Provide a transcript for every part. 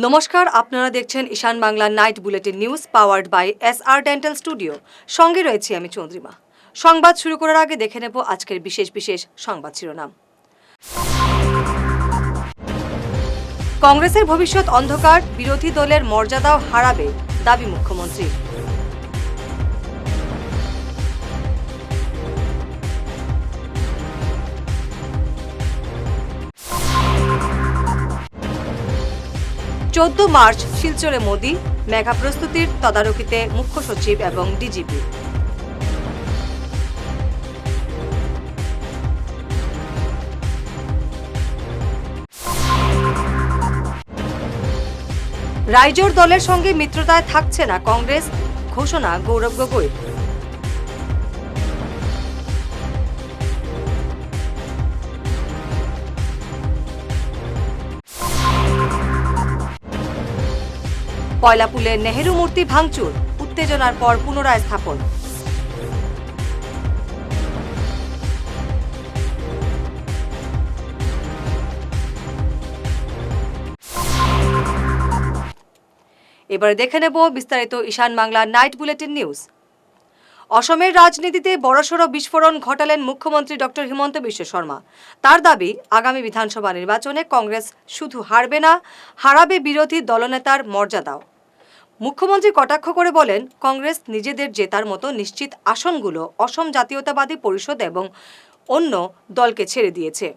নমস্কার, আপনারা দেখছেন Ishan Bangla night bulletin news powered by SR dental studio. সঙ্গে রয়েছি আমি চন্দ্রিমা। সংবাদ শুরু করার আগে দেখে নেব আজকের বিশেষ সংবাদ শিরোনাম। কংগ্রেসের ভবিষ্যৎ অন্ধকার, বিরোধী দলের মর্যাদাও হারাবে দাবি মুখ্যমন্ত্রী। মার্চ শিলচরে মোদি, মেগা প্রস্তুতির তদারকিতে মুখ্য সচিব এবং ডিজিপি। রাইজোর দলের সঙ্গে মিত্রতায় থাকছে না কংগ্রেস, ঘোষণা গৌরব গগৈর। কয়লাপুলে নেহেরু মূর্তি ভাঙচুর, উত্তেজনার পর পুনরায় স্থাপন। এবার দেখে নেব বিস্তারিত ঈশান বাংলা নাইট বুলেটিন নিউজ। অসমের রাজনীতিতে বড়সড় বিস্ফোরণ ঘটালেন মুখ্যমন্ত্রী ডক্টর হিমন্ত বিশ্ব শর্মা। তার দাবি, আগামী বিধানসভা নির্বাচনে কংগ্রেস শুধু হারবে না, হারাবে বিরোধী দলনেতার মর্যাদাও। মুখ্যমন্ত্রী কটাক্ষ করে বলেন, কংগ্রেস নিজেদের জেতার মতো নিশ্চিত আসনগুলো অসম জাতীয়তাবাদী পরিষদ এবং অন্য দলকে ছেড়ে দিয়েছে।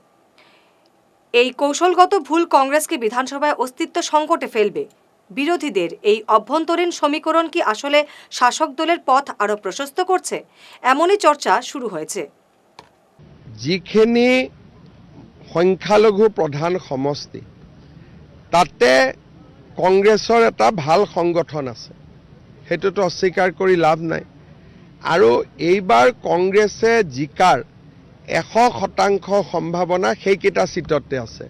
এই কৌশলগত ভুল কংগ্রেসকে বিধানসভায় অস্তিত্ব সংকটে ফেলবে। বিরোধীদের এই অভ্যন্তরীণ সমীকরণ কি আসলে শাসক দলের পথ আরো প্রশস্ত করছে? এমনই চর্চা শুরু হয়েছে। যিখিনি সংখ্যালঘু প্ৰধান সমষ্টি, তাতে কংগ্ৰেছৰ এটা ভাল সংগঠন আছে, সেইটোতো অস্বীকাৰ কৰি লাভ নাই। আৰু এইবাৰ কংগ্ৰেছে জিকাৰ 100% সম্ভাৱনা সেইকেইটা চিটতে আছে।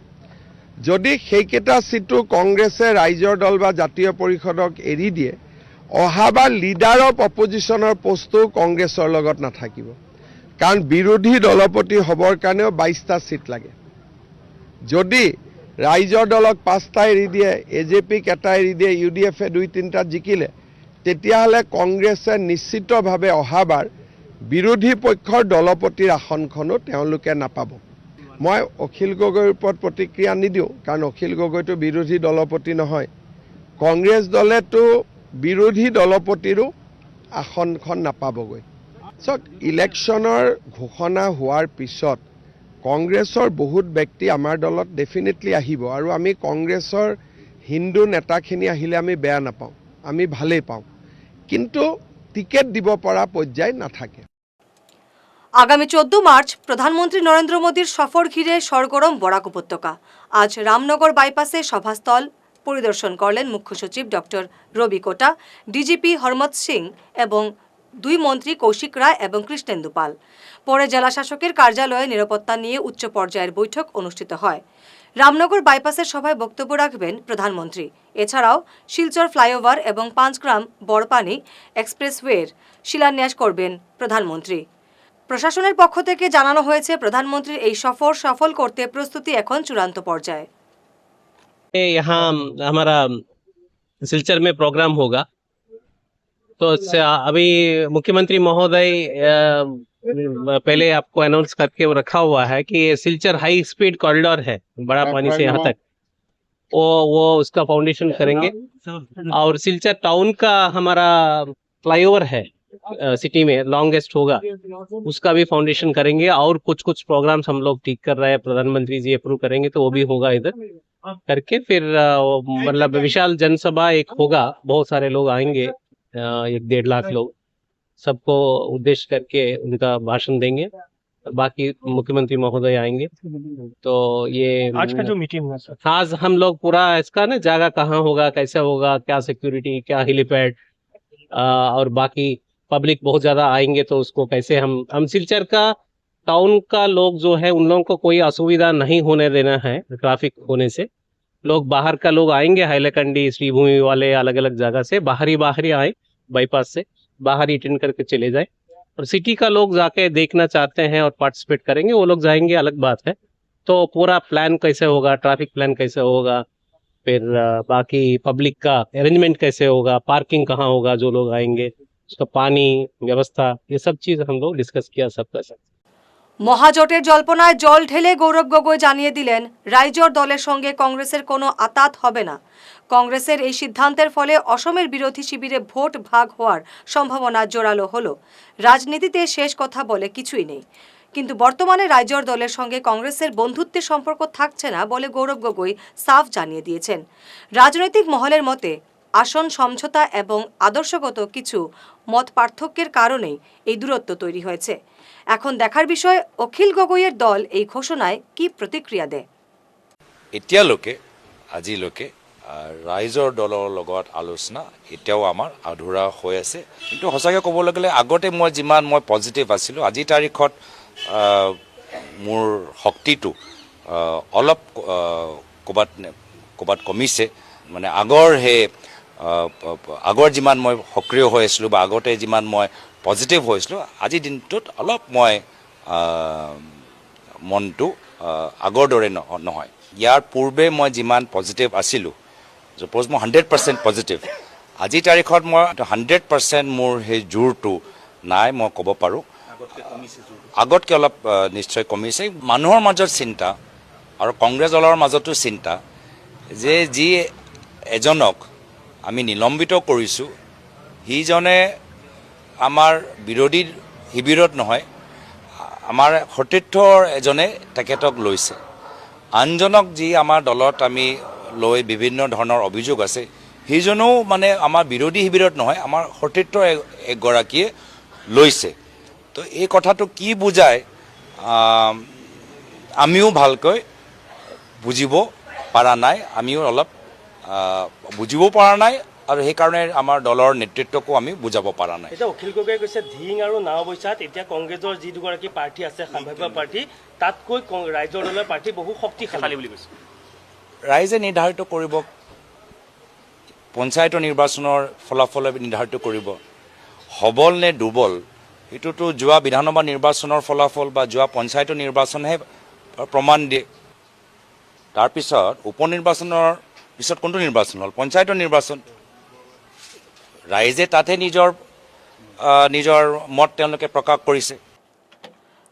যদি সেইকেইটা চিটো কংগ্ৰেছে ৰাইজৰ দল বা জাতীয় পৰিষদক এৰি দিয়ে, অহাবাৰ লিডাৰ অফ অপজিশ্যনৰ পোষ্টটো কংগ্ৰেছৰ লগত নাথাকিব। কাৰণ বিৰোধী দলপতি হ'বৰ কাৰণেও 22টা চিট লাগে। যদি ৰাইজৰ দলক 5টা এৰি দিয়ে, AJPক এটা এৰি দিয়ে, UDFে 2-3টাত জিকিলে, তেতিয়াহ'লে কংগ্ৰেছে নিশ্চিতভাৱে অহাবাৰ বিৰোধী পক্ষৰ দলপতিৰ আসনখনো তেওঁলোকে নাপাব। মই অখিল গগৈৰ ওপৰত প্ৰতিক্ৰিয়া নিদিওঁ, কাৰণ অখিল গগৈটো বিৰোধী দলপতি নহয়। কংগ্ৰেছ দলেতো বিৰোধী দলপতিৰো আসনখন নাপাবগৈ। চাওক, ইলেকশ্যনৰ ঘোষণা হোৱাৰ পিছত কংগ্ৰেছৰ বহুত ব্যক্তি আমাৰ দলত ডেফিনেটলি আহিব, আৰু আমি কংগ্ৰেছৰ হিন্দু নেতাখিনি আহিলে আমি বেয়া নাপাওঁ, আমি ভালেই পাওঁ, কিন্তু টিকেট দিব পৰা পৰ্যায় নাথাকে। আগামী 14 মার্চ প্রধানমন্ত্রী নরেন্দ্র মোদীর সফর ঘিরে সরগরম বরাক উপত্যকা। আজ রামনগর বাইপাসে সভাস্থল পরিদর্শন করলেন মুখ্য সচিব ডক্টর রবি কোটা, ডিজিপি হরমত সিং এবং দুই মন্ত্রী কৌশিক রায় এবং কৃষ্ণেন্দু পাল। পরে জেলা শাসকের কার্যালয়ে নিরাপত্তা নিয়ে উচ্চ পর্যায়ের বৈঠক অনুষ্ঠিত হয়। রামনগর বাইপাসের সভায় বক্তব্য রাখবেন প্রধানমন্ত্রী। এছাড়াও শিলচর ফ্লাইওভার এবং পাঁচগ্রাম বড়পানি এক্সপ্রেসওয়ের শিলান্যাস করবেন প্রধানমন্ত্রী। প্রশাসনের পক্ষ থেকে জানানো হয়েছে, প্রধানমন্ত্রীর এই সফর সফল করতে প্রস্তুতি এখন চূড়ান্ত পর্যায়ে। यहाँ हमारा सिलचर में प्रोग्राम होगा, तो अभी मुख्यमंत्री महोदय पहले आपको अनाउंस करके रखा हुआ है कि सिलचर हाई स्पीड कॉरिडोर है बड़ा पानी से यहाँ तक, वो उसका फाउंडेशन करेंगे। और सिलचर टाउन का हमारा फ्लाईओवर है सिटी में लॉन्गेस्ट होगा, उसका भी फाउंडेशन करेंगे। और कुछ प्रोग्राम्स हम लोग ठीक कर रहे हैं, प्रधानमंत्री जी अप्रूव करेंगे तो वो भी होगा इधर करके। फिर मतलब विशाल जनसभा एक होगा, बहुत सारे लोग आएंगे, 1-1.5 लाख लोग, सबको उद्देश्य करके उनका भाषण देंगे। बाकी मुख्यमंत्री महोदय आएंगे। तो ये आज का जो मीटिंग हुआ सर, आज हम लोग पूरा इसका ना जगह कहाँ होगा, कैसे होगा, क्या सिक्योरिटी, क्या हेलीपैड, और बाकी पब्लिक बहुत ज्यादा आएंगे तो उसको कैसे हम सिलचर का टाउन का लोग जो है उन लोगों को कोई असुविधा नहीं होने देना है। ट्रैफिक होने से लोग बाहर का लोग आएंगे, हाईलाकंडी श्रीभूमि वाले अलग अलग जगह से बाहरी आए, बाईपास से बाहर ही अटेंड करके चले जाए। और सिटी का लोग जाके देखना चाहते हैं और पार्टिसिपेट करेंगे, वो लोग जाएंगे, अलग बात है। तो पूरा प्लान कैसे होगा, ट्रैफिक प्लान कैसे होगा, फिर बाकी पब्लिक का अरेंजमेंट कैसे होगा, पार्किंग कहाँ होगा, जो लोग आएंगे उसका पानी व्यवस्था, ये सब चीज़ हम लोग डिस्कस किया सबका साथ। মহাজোটের জল্পনায় জল ঢেলে গৌরব গগৈ জানিয়ে দিলেন রাইজোর দলের সঙ্গে কংগ্রেসের কোনো আতাত হবে না। কংগ্রেসের এই সিদ্ধান্তের ফলে অসমের বিরোধী শিবিরে ভোট ভাগ হওয়ার সম্ভাবনা জোরালো হলো। রাজনীতিতে শেষ কথা বলে কিছুই নেই, কিন্তু বর্তমানে রাইজোর দলের সঙ্গে কংগ্রেসের বন্ধুত্বের সম্পর্ক থাকছে না বলে গৌরব গগৈ সাফ জানিয়ে দিয়েছেন। রাজনৈতিক মহলের মতে আসন সমঝোতা এবং আদর্শগত কিছু মত পার্থক্যের কারণেই এই দূরত্ব তৈরি হয়েছে। এখন দেখার বিষয় অখিল গগৈয়ের দল এই ঘোষণায় কি প্রতিক্রিয়া দেয়। এতিয়ালৈকে আজিলৈকে ৰাইজৰ দলৰ লগত আলোচনা এতিয়াও আমাৰ আধৰুৱা হৈ আছে, কিন্তু সঁচাকৈ ক'বলৈ গ'লে আগতে মই যিমান পজিটিভ আছিলোঁ, আজিৰ তাৰিখত মোৰ শক্তিটো অলপ ক'ৰবাত কমিছে। মানে আগৰ যিমান মই সক্ৰিয় হৈ আছিলোঁ বা আগতে যিমান মই পজিটিভ হৈছিলোঁ, আজিৰ দিনটোত অলপ মই মনটো আগৰ দৰে নহয়। ইয়াৰ পূৰ্বে মই যিমান পজিটিভ আছিলোঁ, ছাপ'জ মই 100% পজিটিভ, আজিৰ তাৰিখত মই 100% মোৰ সেই জোৰটো নাই মই ক'ব পাৰোঁ। আগতকৈ অলপ নিশ্চয় কমিছে। মানুহৰ মাজত চিন্তা আৰু কংগ্ৰেছ দলৰ মাজতো চিন্তা যে যি এজনক আমি নিলম্বিত কৰিছোঁ, সিজনে আমাৰ বিৰোধী শিবিৰত নহয়, আমাৰ সতীৰ্থৰ এজনে তেখেতক লৈছে। আনজনক যি আমাৰ দলত আমি লৈ বিভিন্ন ধৰণৰ অভিযোগ আছে, সিজনেও মানে আমাৰ বিৰোধী শিবিৰত নহয়, আমাৰ সতীৰ্থ এগৰাকীয়ে লৈছে। তো এই কথাটো কি বুজায় আমিও ভালকৈ বুজিব পৰা নাই, আমিও অলপ বুজিব পৰা নাই, আৰু সেইকাৰণে আমাৰ দলৰ নেতৃত্বকো আমি বুজাব পৰা নাই। এতিয়া অখিল গগৈয়ে কৈছে ধিং আৰু নাওবৈচাত এতিয়া কংগ্ৰেছৰ যি দুগৰাকী প্ৰাৰ্থী আছে সম্ভাৱ্য প্ৰাৰ্থী, তাতকৈ ৰাইজৰ দলৰ প্ৰাৰ্থী বহু শক্তিশালী বুলি কৈছে। ৰাইজে নিৰ্ধাৰিত কৰিব, পঞ্চায়তৰ নিৰ্বাচনৰ ফলাফল নিৰ্ধাৰিত কৰিব সবল নে দুৰ্বল। সেইটোতো যোৱা বিধানসভা নিৰ্বাচনৰ ফলাফল বা যোৱা পঞ্চায়তৰ নিৰ্বাচনহে প্ৰমাণ দিয়ে। তাৰপিছত উপ নিৰ্বাচনৰ পিছত কোনটো নিৰ্বাচন হ'ল? পঞ্চায়তৰ নিৰ্বাচন। ৰাইজে তাতে নিজৰ মত তেওঁলোকে প্ৰকাশ কৰিছে।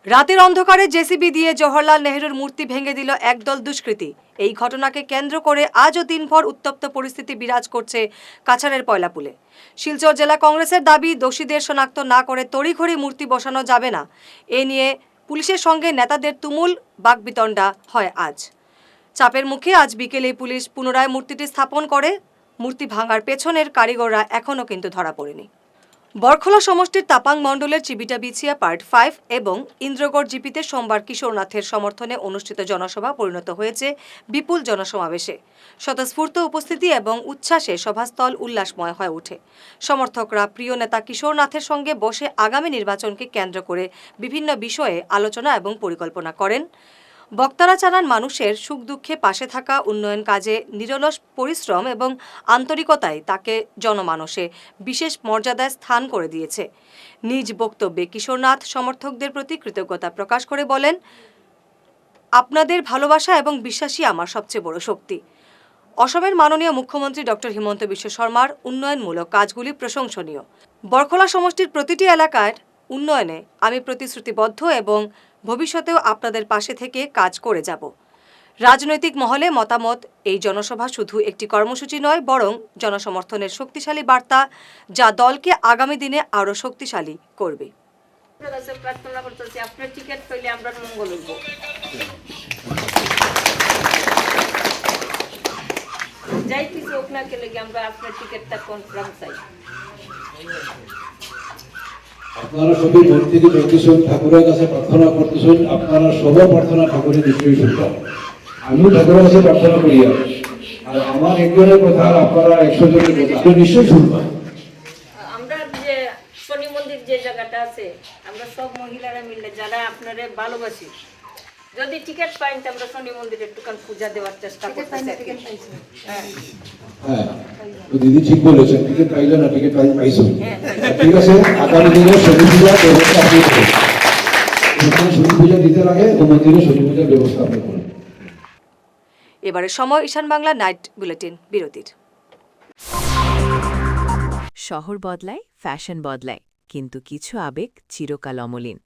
রাতের অন্ধকারে জেসিবি দিয়ে জওহরলাল নেহরুর মূর্তি ভেঙে দিল একদল দুষ্কৃতী। এই ঘটনাকে কেন্দ্র করে আজও দিনভর উত্তপ্ত পরিস্থিতি বিরাজ করছে কাছাড়ের পয়লাপুলে। শিলচর জেলা কংগ্রেসের দাবি, দোষীদের শনাক্ত না করে তড়িঘড়ি মূর্তি বসানো যাবে না। এ নিয়ে পুলিশের সঙ্গে নেতাদের তুমুল বাকবিতণ্ডা হয় আজ। চাপের মুখে আজ বিকেলে পুলিশ পুনরায় মূর্তিটি স্থাপন করে। মূর্তি ভাঙার পেছনের কারিগররা এখনও কিন্তু ধরা পড়েনি। বরখলা সমষ্টির তাপাং মণ্ডলের চিবিটা বিছিয়া পার্ট 5 এবং ইন্দ্রগড় জিপিতে সোমবার কিশোরনাথের সমর্থনে অনুষ্ঠিত জনসভা পরিণত হয়েছে বিপুল জনসমাবেশে। স্বতঃস্ফূর্ত উপস্থিতি এবং উচ্ছ্বাসে সভাস্থল উল্লাসময় হয়ে ওঠে। সমর্থকরা প্রিয় নেতা কিশোরনাথের সঙ্গে বসে আগামী নির্বাচনকে কেন্দ্র করে বিভিন্ন বিষয়ে আলোচনা এবং পরিকল্পনা করেন। বক্তারা জানান, মানুষের সুখ দুঃখে পাশে থাকা, উন্নয়ন কাজে নিরলস পরিশ্রম এবং আন্তরিকতায় তাকে জনমানসে বিশেষ মর্যাদায় স্থান করে দিয়েছে। নিজ বক্তব্যে কিশোরনাথ সমর্থকদের প্রতি কৃতজ্ঞতা প্রকাশ করে বলেন, আপনাদের ভালোবাসা এবং বিশ্বাসই আমার সবচেয়ে বড় শক্তি। অসমের মাননীয় মুখ্যমন্ত্রী ডক্টর হিমন্ত বিশ্ব শর্মার উন্নয়নমূলক কাজগুলি প্রশংসনীয়। বরখলা সমষ্টির প্রতিটি এলাকার উন্নয়নে আমি প্রতিশ্রুতিবদ্ধ এবং ভবিষ্যতেও আপনাদের পাশে থেকে কাজ করে যাব। রাজনৈতিক মহলে মতামত, এই জনসভা শুধু একটি কর্মসূচি নয়, বরং জনসমর্থনের শক্তিশালী বার্তা, যা দলকে আগামী দিনে আরও শক্তিশালী করবে। প্রার্থনা করতেছি আপনার টিকিট পেলে আমরা মঙ্গল হইব। যাই কিছু হোক না কেলে আমরা আপনার টিকিটটা কনফার্ম চাই। আপনারা সবাই মন থেকে বলতেছেন, ঠাকুরের কাছে প্রার্থনা করতেছেন, আপনারা সবার প্রার্থনা ঠাকুরের নিশ্চয়ই শুনবেন। আমিও ঠাকুরের কাছে প্রার্থনা করি, আর আমার একজনের কথা আর আপনারা 100 জনের কথা নিশ্চয়ই শুনবেন। আমরা যে শনি মন্দির যে জায়গাটা আছে, আমরা সব মহিলারা মিলে যারা আপনারে ভালোবাসি, যদি টিকিট পাই তো আমরা শনি মন্দিরে একটুখান পূজা দেওয়ার চেষ্টা করতেছি। হ্যাঁ, তো দিদি ঠিক বলেছেন, টিকিট পাইলে না, টিকিট পাইছো। ঠিক আছে, আগামী দিনে শনি পূজার ব্যবস্থা আপনি করুন। শনি পূজা দিতে লাগে ও মন্দিরে শনি পূজার ব্যবস্থা আপনি করুন। এবারে সময় ঈশান বাংলা নাইট বুলেটিন বিরতির। শহর বদলায়, ফ্যাশন বদলায়, কিন্তু কিছু আবেগ চিরকাল অমলিন।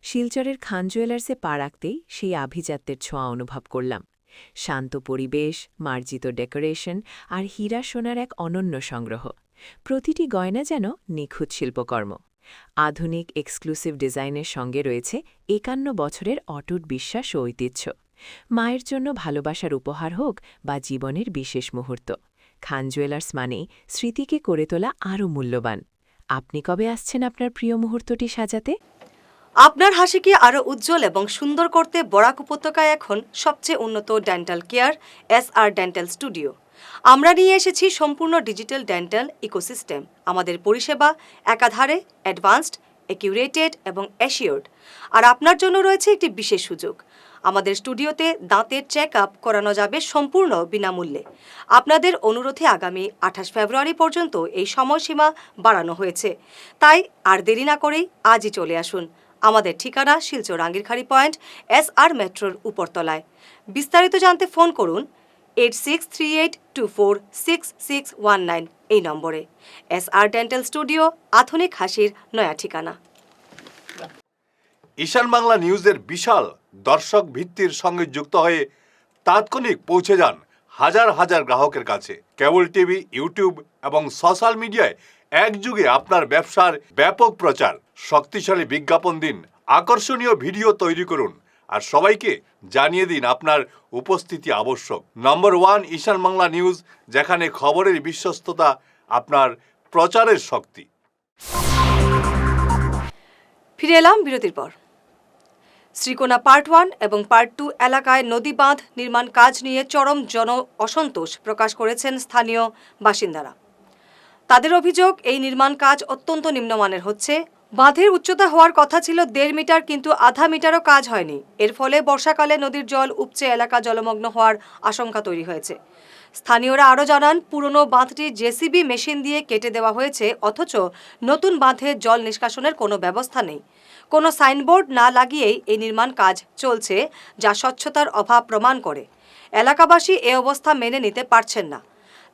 শিলচরের খান জুয়েলার্সে পা রাখতেই সেই আভিজাত্যের ছোঁয়া অনুভব করলাম। শান্ত পরিবেশ, মার্জিত ডেকোরেশন আর হীরা সোনার এক অনন্য সংগ্রহ। প্রতিটি গয়না যেন নিখুঁত শিল্পকর্ম। আধুনিক এক্সক্লুসিভ ডিজাইনের সঙ্গে রয়েছে ৫১ বছরের অটুট বিশ্বাস ও ঐতিহ্য। মায়ের জন্য ভালোবাসার উপহার হোক বা জীবনের বিশেষ মুহূর্ত, খান জুয়েলার্স মানেই স্মৃতিকে করে তোলা আরও মূল্যবান। আপনি কবে আসছেন আপনার প্রিয় মুহূর্তটি সাজাতে? আপনার হাসিকে আরও উজ্জ্বল এবং সুন্দর করতে বরাক উপত্যকায় এখন সবচেয়ে উন্নত dental care SR dental studio. আমরা নিয়ে এসেছি সম্পূর্ণ ডিজিটাল ডেন্টাল ইকোসিস্টেম। আমাদের পরিষেবা একাধারে অ্যাডভান্সড, অ্যাকিউরেটেড এবং অ্যাসিওর্ড। আর আপনার জন্য রয়েছে একটি বিশেষ সুযোগ। আমাদের স্টুডিওতে দাঁতের চেক আপ করানো যাবে সম্পূর্ণ বিনামূল্যে। আপনাদের অনুরোধে আগামী 28 ফেব্রুয়ারি পর্যন্ত এই সময়সীমা বাড়ানো হয়েছে। তাই আর দেরি না করেই আজই চলে আসুন। আমাদের ঠিকানা শিলচর আঙ্গিরখাড়ি পয়েন্ট, SR মেট্রোর উপরতলায়। বিস্তারিত জানতে ফোন করুন 8638246619 এই নম্বরে। SR ডেন্টাল স্টুডিও, আধুনিক হাসির নয়া ঠিকানা। ঈশান বাংলা নিউজের বিশাল দর্শক ভিত্তির সঙ্গে যুক্ত হয়ে তাৎক্ষণিক পৌঁছে যান হাজার হাজার গ্রাহকের কাছে। কেবল টিভি, ইউটিউব এবং সোশ্যাল মিডিয়ায় একযুগে আপনার ব্যবসার ব্যাপক প্রচার। শক্তিশালী বিজ্ঞাপন দিন, আকর্ষণীয় ভিডিও তৈরি করুন আর সবাইকে জানিয়ে দিন আপনার উপস্থিতি আবশ্যক। নম্বর 1 ঈশান বাংলা নিউজ, যেখানে খবরের বিশ্বস্ততা আপনার প্রচারের শক্তি। ফিরে এলাম বিরতির পর। শ্রীকোনা পার্ট 1 এবং পার্ট 2 এলাকায় নদী বাঁধ নির্মাণ কাজ নিয়ে চরম জন অসন্তোষ প্রকাশ করেছেন স্থানীয় বাসিন্দারা। তাদের অভিযোগ, এই নির্মাণ কাজ অত্যন্ত নিম্নমানের হচ্ছে। বাঁধের উচ্চতা হওয়ার কথা ছিল 1.5 মিটার, কিন্তু আধা মিটারও কাজ হয়নি। এর ফলে বর্ষাকালে নদীর জল উপচে এলাকা জলমগ্ন হওয়ার আশঙ্কা তৈরি হয়েছে। স্থানীয়রা আরও জানান, পুরনো বাঁধটি JCB মেশিন দিয়ে কেটে দেওয়া হয়েছে, অথচ নতুন বাঁধে জল নিষ্কাশনের কোনো ব্যবস্থা নেই। কোনো সাইনবোর্ড না লাগিয়েই এই নির্মাণ কাজ চলছে, যা স্বচ্ছতার অভাব প্রমাণ করে। এলাকাবাসী এ অবস্থা মেনে নিতে পারছেন না।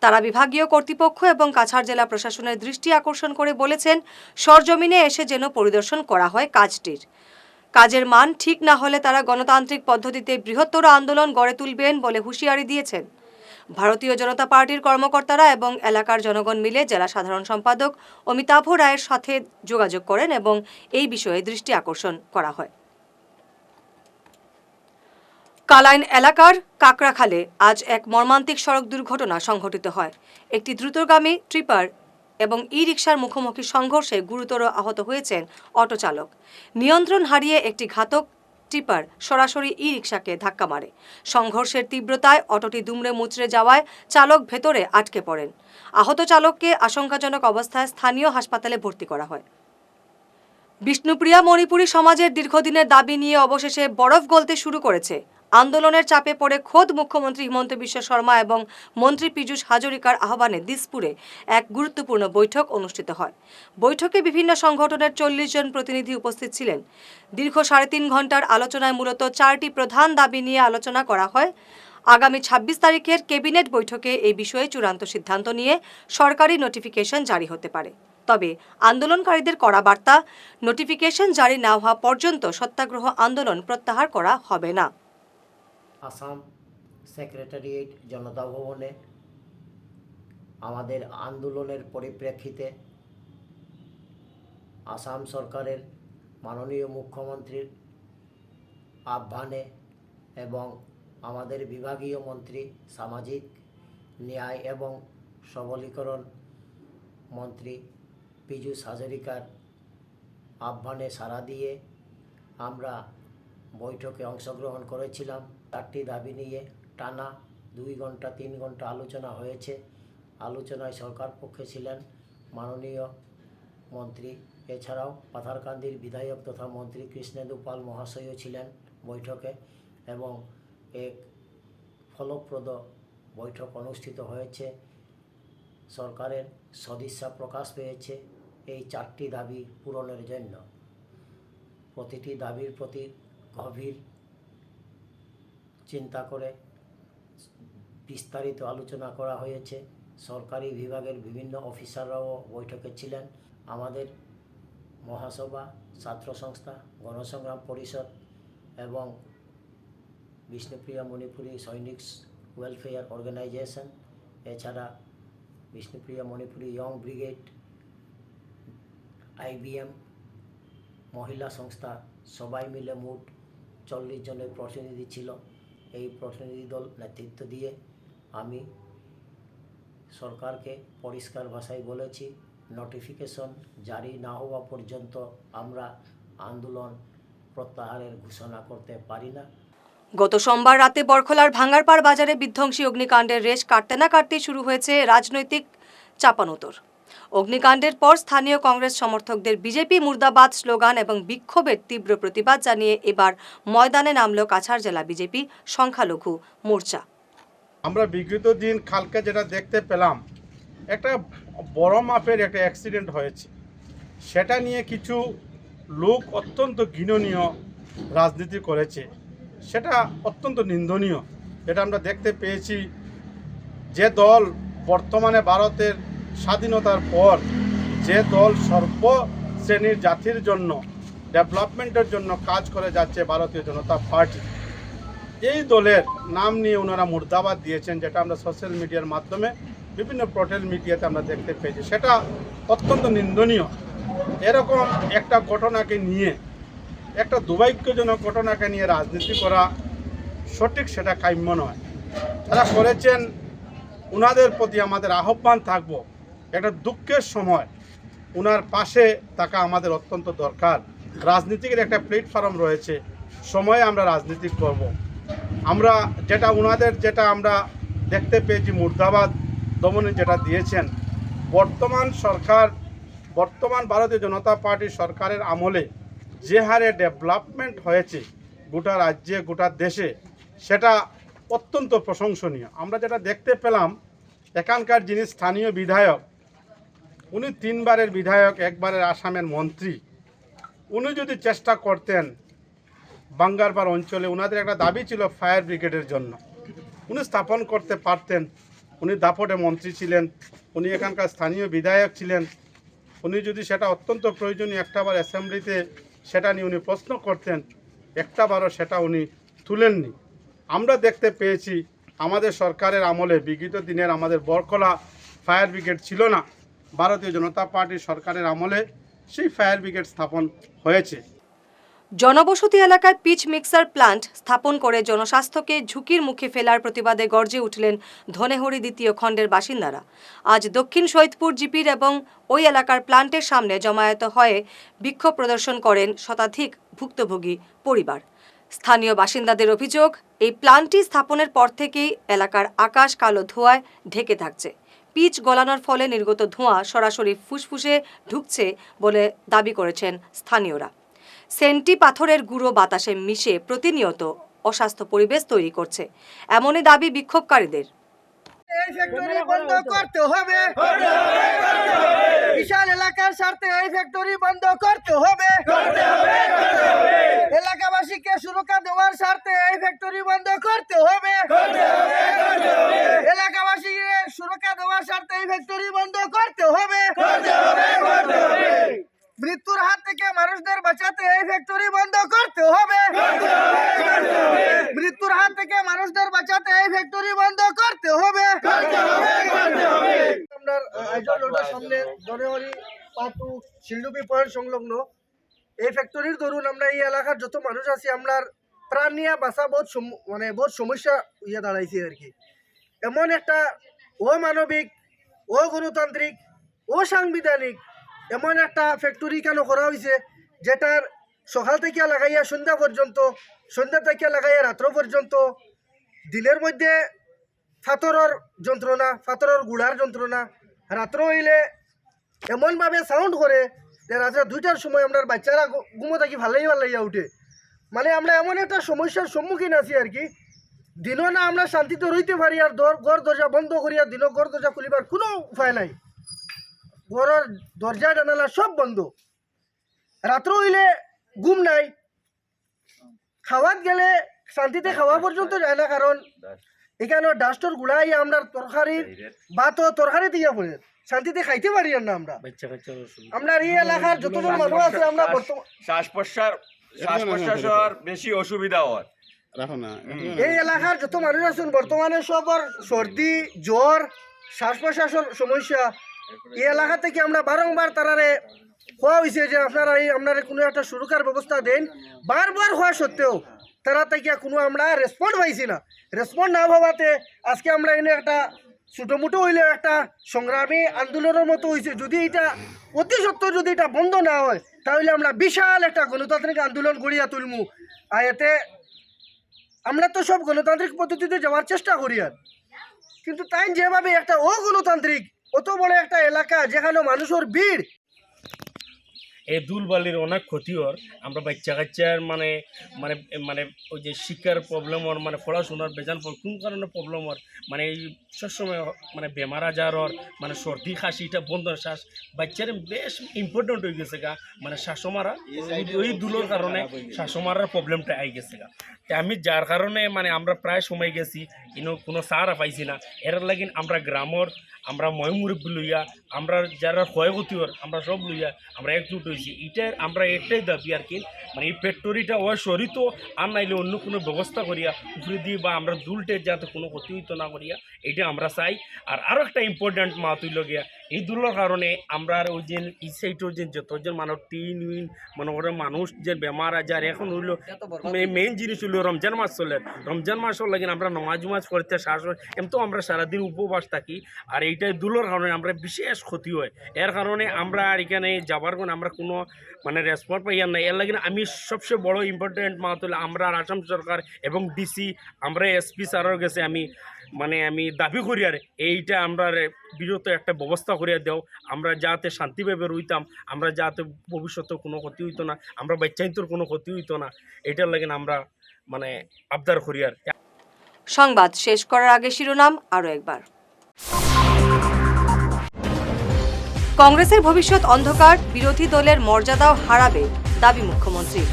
তারা বিভাগীয় কর্তৃপক্ষ এবং কাছাড় জেলা প্রশাসনের দৃষ্টি আকর্ষণ করে বলেছেন, সরজমিনে এসে যেন পরিদর্শন করা হয় কাজটির। কাজের মান ঠিক না হলে তারা গণতান্ত্রিক পদ্ধতিতে বৃহত্তর আন্দোলন গড়ে তুলবেন বলে হুঁশিয়ারি দিয়েছেন। ভারতীয় জনতা পার্টির কর্মকর্তারা এবং এলাকার জনগণ মিলে জেলা সাধারণ সম্পাদক অমিতাভ রায়ের সাথে যোগাযোগ করেন এবং এই বিষয়ে দৃষ্টি আকর্ষণ করা হয়। কালাইন এলাকার কাকড়াখালে আজ এক মর্মান্তিক সড়ক দুর্ঘটনা সংঘটিত হয়। একটি দ্রুতগামী ট্রিপার এবং ই-রিকশার মুখোমুখি সংঘর্ষে গুরুতর আহত হয়েছেন অটো চালক। নিয়ন্ত্রণ হারিয়ে একটি ঘাতক টিপার সরাসরি ই-রিকশাকে ধাক্কা মারে। সংঘর্ষের তীব্রতায় অটোটি দুমড়ে মুচড়ে যাওয়ায় চালক ভেতরে আটকে পড়েন। আহত চালককে আশঙ্কাজনক অবস্থায় স্থানীয় হাসপাতালে ভর্তি করা হয়। বিষ্ণুপ্রিয়া মণিপুরী সমাজের দীর্ঘদিনের দাবি নিয়ে অবশেষে বরফ গলতে শুরু করেছে। আন্দোলনের চাপে পড়ে খোদ মুখ্যমন্ত্রী হিমন্ত বিশ্ব শর্মা এবং মন্ত্রী পীযূষ হাজরিকার আহ্বানে দিসপুরে এক গুরুত্বপূর্ণ বৈঠক অনুষ্ঠিত হয়। বৈঠকে বিভিন্ন সংগঠনের 40 জন প্রতিনিধি উপস্থিত ছিলেন। দীর্ঘ 3.5 ঘন্টার আলোচনায় মূলত 4টি প্রধান দাবি নিয়ে আলোচনা করা হয়। আগামী 26 তারিখের ক্যাবিনেট বৈঠকে এই বিষয়ে চূড়ান্ত সিদ্ধান্ত নিয়ে সরকারি নোটিফিকেশন জারি হতে পারে। তবে আন্দোলনকারীদের করা বার্তা, নোটিফিকেশন জারি না হওয়া পর্যন্ত সত্যাগ্রহ আন্দোলন প্রত্যাহার করা হবে না। আসাম সেক্রেটারিয়েট জনতা ভবনে আমাদের আন্দোলনের পরিপ্রেক্ষিতে আসাম সরকারের মাননীয় মুখ্যমন্ত্রীর আহ্বানে এবং আমাদের বিভাগীয় মন্ত্রী সামাজিক ন্যায় এবং সবলীকরণ মন্ত্রী পীযূষ হাজরিকার আহ্বানে সাড়া দিয়ে আমরা বৈঠকে অংশগ্রহণ করেছিলাম। 4টি দাবি নিয়ে টানা 2 ঘন্টা 3 ঘন্টা আলোচনা হয়েছে। আলোচনায় সরকার পক্ষে ছিলেন মাননীয় মন্ত্রী, এছাড়াও পাথারকান্দির বিধায়ক তথা মন্ত্রী কৃষ্ণেন্দু পাল মহাশয়ও ছিলেন বৈঠকে এবং এক ফলপ্রদ বৈঠক অনুষ্ঠিত হয়েছে। সরকারের সদিচ্ছা প্রকাশ পেয়েছে এই 4টি দাবি পূরণের জন্য। প্রতিটি দাবির প্রতি গভীর চিন্তা করে বিস্তারিত আলোচনা করা হয়েছে। সরকারি বিভাগের বিভিন্ন অফিসাররাও বৈঠকে ছিলেন। আমাদের মহাসভা, ছাত্র সংস্থা, গণসংগ্রাম পরিষদ এবং বিষ্ণুপ্রিয়া মণিপুরী সৈনিক ওয়েলফেয়ার অর্গানাইজেশন, এছাড়া Bishnupriya Manipuri young brigade, IBM, মহিলা সংস্থা সবাই মিলে মোট 40 জনের প্রতিনিধি ছিল। এই প্রতিনিধি দল নেতৃত্ব দিয়ে আমি সরকারকে পরিষ্কার ভাষায় বলেছি, নোটিফিকেশন জারি না হওয়া পর্যন্ত আমরা আন্দোলন প্রত্যাহারের ঘোষণা করতে পারি না। গত সোমবার রাতে বরখলার ভাঙ্গারপাড় বাজারে বিধ্বংসী অগ্নিকাণ্ডের রেশ কাটতে না কাটতেই শুরু হয়েছে রাজনৈতিক চাপানোতর। অগ্নিকাণ্ডের পর স্থানীয় কংগ্রেস সমর্থকদের বিজেপি মুর্দাবাদ স্লোগান এবং বিক্ষোভের তীব্র প্রতিবাদ জানিয়ে এবার ময়দানে নামল কাছাড় জেলা বিজেপি সংখ্যালঘু মোর্চা। আমরা বিগত দিন কালকে যেটা দেখতে পেলাম, একটা বড় মাপের একটা অ্যাক্সিডেন্ট হয়েছে, সেটা নিয়ে কিছু লোক অত্যন্ত ঘৃণনীয় রাজনীতি করেছে, সেটা অত্যন্ত নিন্দনীয়। এটা আমরা দেখতে পেয়েছি, যে দল বর্তমানে ভারতের স্বাধীনতার পর যে দল সর্বশ্রেণীর জাতির জন্য ডেভেলপমেন্টের জন্য কাজ করে যাচ্ছে, ভারতীয় জনতা পার্টি, এই দলের নাম নিয়ে ওনারা মুর্দাবাদ দিয়েছেন, যেটা আমরা সোশ্যাল মিডিয়ার মাধ্যমে বিভিন্ন পোর্টাল মিডিয়াতে আমরা দেখতে পেয়েছি। সেটা অত্যন্ত নিন্দনীয়। এরকম একটা ঘটনাকে নিয়ে, একটা দুর্ভাগ্যজনক ঘটনাকে নিয়ে রাজনীতি করা সঠিক, সেটা কাম্য নয়। যারা করেছেন ওনাদের প্রতি আমাদের আহ্বান থাকবো, একটা দুঃখের সময় ওনার পাশে থাকা আমাদের অত্যন্ত দরকার। রাজনীতির একটা প্ল্যাটফর্ম রয়েছে, সময়ে আমরা রাজনীতি করব। আমরা যেটা ওনাদের যেটা আমরা দেখতে পেয়েছি, মুর্দাবাদ দমনে যেটা দিয়েছেন, বর্তমান সরকার, বর্তমান ভারতীয় জনতা পার্টি সরকারের আমলে যে হারে ডেভেলপমেন্ট হয়েছে গোটা রাজ্যে, গোটা দেশে, সেটা অত্যন্ত প্রশংসনীয়। আমরা যেটা দেখতে পেলাম, এখানকার যিনি স্থানীয় বিধায়ক, উনি 3 বারের বিধায়ক, 1 বারের আসামের মন্ত্রী, উনি যদি চেষ্টা করতেন, বাঙ্গারপাড় অঞ্চলে ওনাদের একটা দাবি ছিল ফায়ার ব্রিগেডের জন্য, উনি স্থাপন করতে পারতেন। উনি দাপটে মন্ত্রী ছিলেন, উনি এখানকার স্থানীয় বিধায়ক ছিলেন। উনি যদি সেটা অত্যন্ত প্রয়োজনীয় একটাবার অ্যাসেম্বলিতে সেটা নিয়ে উনি প্রশ্ন করতেন, একটাবারও সেটা উনি তুলেননি। আমরা দেখতে পেয়েছি আমাদের সরকারের আমলে, বিগত দিনের আমাদের বরখলা ফায়ার ব্রিগেড ছিল না, ভারতীয় জনতা পার্টির সরকারের আমলে সেই ফায়ার ব্রিগেড স্থাপন হয়েছে। জনবসতি এলাকায় পিচ মিক্সার প্লান্ট স্থাপন করে জনস্বাস্থ্যকে ঝুঁকির মুখে ফেলার প্রতিবাদে গর্জে উঠলেন ধনেহরি দ্বিতীয় খণ্ডের বাসিন্দারা। আজ দক্ষিণ সৈয়দপুর জিপির এবং ওই এলাকার প্লান্টের সামনে জমায়েত হয়ে বিক্ষোভ প্রদর্শন করেন শতাধিক ভুক্তভোগী পরিবার। স্থানীয় বাসিন্দাদের অভিযোগ, এই প্লান্টটি স্থাপনের পর থেকেই এলাকার আকাশ কালো ধোঁয়ায় ঢেকে থাকছে। পিচ গলানোর ফলে নির্গত ধোঁয়া সরাসরি ফুসফুসে ঢুকছে বলে দাবি করেছেন স্থানীয়রা। সেন্টি পাথরের গুঁড়ো বাতাসে মিশে প্রতিনিয়ত অস্বাস্থ্য পরিবেশ তৈরি করছে, এমনই দাবি বিক্ষোভকারীদের। এই ফ্যাক্টরি বন্ধ করতে হবে, বিশাল এলাকার স্বার্থে এই ফ্যাক্টরি বন্ধ করতে হবে, এলাকাবাসীকে সুরক্ষা দেওয়ার স্বার্থে এই ফ্যাক্টরি বন্ধ করতে হবে, এলাকাবাসীকে সুরক্ষা দেওয়ার স্বার্থে এই ফ্যাক্টরি বন্ধ করতে হবে, মৃত্যুর হাত থেকে মানুষদের বাঁচাতে এই ফ্যাক্টরি বন্ধ করতে হবে, মৃত্যুর হাত থেকে মানুষদের বাঁচাতে এই ফ্যাক্টরি বন্ধ করতে হবে। আপনার আইজল রোডের সামনে ধনেহরি পাটু শিলডুবি পয়েন্ট সংলগ্ন এই ফ্যাক্টরির দরুন আমরা এই এলাকার যত মানুষ আছি, আপনার প্রাণ নিয়ে বাঁচা বহুত সমস্যা ইয়ে দাঁড়াইছে আর কি। এমন একটা অমানবিক, অগণতান্ত্রিক, অসাংবিধানিক এমন একটা ফ্যাক্টরি কেন করা হয়েছে, যেটার সকাল থেকে লাগাইয়া সন্ধ্যা পর্যন্ত, সন্ধ্যা থেকে লাগাইয়া রাত্র পর্যন্ত, দিনের মধ্যে ফাতরের যন্ত্রণা, ফাতরের গুড়ার যন্ত্রণা, রাত্র হইলে এমনভাবে সাউন্ড করে যে রাত্রে 2টার সময় আপনার বাচ্চারা ঘুমো থাকি ভালাইয়া উঠে। মানে আমরা এমন একটা সমস্যার সম্মুখীন আছি আর কি, দিনও না আমরা শান্তিতে রইতে পারি, আর ঘর দরজা বন্ধ করিয়া দিনও ঘর দরজা খুলিবার কোনো উপায় নাই। ঘরের দরজা জানালা সব বন্ধ, রাত্র হইলে ঘুম নাই, খাওয়াত গেলে শান্তিতে খাওয়া পর্যন্ত যায় না, কারণ এখানে ডাস্টর গুড়াই আমরা তরকারির ভাতও তরকারি দিয়ে পড়ে শান্তিতে খাইতে পারি না আমরা। আমরা এই এলাকার যতজন মানুষ আছে আমরা বর্তমান শ্বাস প্রশ্বাসের বেশি অসুবিধা হয়। এই এলাকার যত মানুষ আছেন বর্তমানে সবার সর্দি জ্বর শ্বাস প্রশ্বাসের সমস্যা। এই এলাকা থেকে আমরা বারংবার তারারে হওয়া হয়েছে যে আপনারা এই আপনারা কোনো একটা সুরক্ষার ব্যবস্থা দেন, বারবার হওয়া সত্ত্বেও তারা থেকে কোনো আমরা রেসপন্ড পাইছি না। রেসপন্ড না পাওয়াতে আজকে আমরা এনে একটা ছোটোমোটো হইলেও একটা সংগ্রামী আন্দোলনের মতো হয়েছে। যদি এটা অতি সত্ত্বর যদি এটা বন্ধ না হয় তাহলে আমরা বিশাল একটা গণতান্ত্রিক আন্দোলন গড়িয়া তুলমু। আর এতে আমরা তো সব গণতান্ত্রিক পদ্ধতিতে যাওয়ার চেষ্টা করি, আর কিন্তু তাই যেভাবে একটা অগণতান্ত্রিক অত বড় একটা এলাকা যেখানে মানুষের ভিড়, এই দুলবালির অনেক ক্ষতি হর। আমরা বাচ্চা কাচ্চার মানে মানে মানে ওই যে শিক্ষার প্রবলেম হর, মানে পড়াশোনার বেজান কোন কারণে প্রবলেম হর, মানে এই সবসময় মানে বেমার আজার হর, মানে সর্দি খাসি এটা বন্ধ শ্বাস বাচ্চার বেশ ইম্পর্টেন্ট হয়ে গেছে গা। মানে শ্বাসমারা ওই দুলোর কারণে শ্বাসমারার প্রবলেমটা আই গেছে গা। তো আমি যার কারণে মানে আমরা প্রায় সময় গেছি কোনো সারা পাইছি না। এর লাগিন আমরা গ্রামের আমরা ময়মুরব্বী লইয়া আমরা যারা ক্ষয়ক্ষতি হর আমরা সব লইয়া আমরা একজুট হয়েছি। এটার আমরা এটাই দাবি আর কি, মানে এই ফ্যাক্টরিটা ওই সরিত আর নাইলে অন্য কোনো ব্যবস্থা করিয়া উপরে দিয়ে বা আমরা দুলটে যাতে কোনো ক্ষতি হইতো না করিয়া এটা আমরা চাই। আর আরও একটা ইম্পর্ট্যান্ট মা তুইল গিয়া এই দুলোর কারণে আমরা ওই যে এই সাইডের যে যতজন মানুষ টিন উইন মনে করে মানুষ যে বেমার আজার এখন হইলো মেইন জিনিস হইলো রমজান মাস চলে। রমজান মাসও লাগে আমরা নমাজ উমাজ করতে শ্বাস এমতো আমরা সারাদিন উপবাস থাকি। আর এইটাই দুলোর কারণে আমরা বিশেষ ক্ষতি হয়। এর কারণে আমরা আর এখানে যাবার কোন আমরা কোনো মানে রেসপন্স পাই আর নাই। এর লাগে আমি সবচেয়ে বড় ইম্পর্টেন্ট মা তুলে আমরা আসাম সরকার এবং ডিসি আমরা এসপি স্যারের কাছে আমি দাবি করি আর এইটা আমরা বিরত একটা ব্যবস্থা করিয়া দেও, আমরা যাতে শান্তিভাবে রইতাম, আমরা যাতে ভবিষ্যতে কোনো ক্ষতি হইতো না, আমরা বাচ্চাইন্তর কোনো ক্ষতি হইতো না, এটার লাগে আমরা মানে আবদার করি আর। সংবাদ শেষ করার আগে শিরোনাম আরও একবার। কংগ্রেসের ভবিষ্যৎ অন্ধকার, বিরোধী দলের মর্যাদাও হারাবে দাবি মুখ্যমন্ত্রী।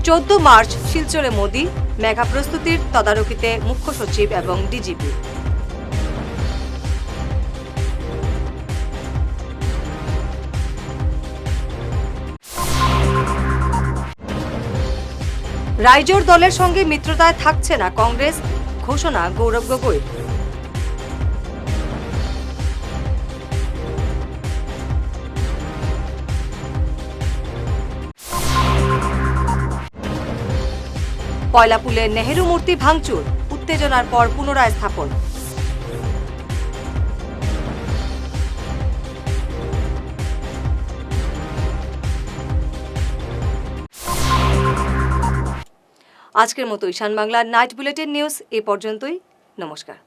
চৌদ্দ মার্চ শিলচরে মোদি, মেগা প্রস্তুতির তদারকিতে মুখ্য সচিব এবং ডিজিপি। রাইজোর দলের সঙ্গে মিত্রতায় থাকছে না কংগ্রেস, ঘোষণা গৌরব গগৈ। কয়লাপুলে নেহেরু মূর্তি ভাঙচুর, উত্তেজনার পর পুনরায় স্থাপন। আজকের মতো ঈশান বাংলার নাইট বুলেটিন নিউজ এ পর্যন্তই। নমস্কার।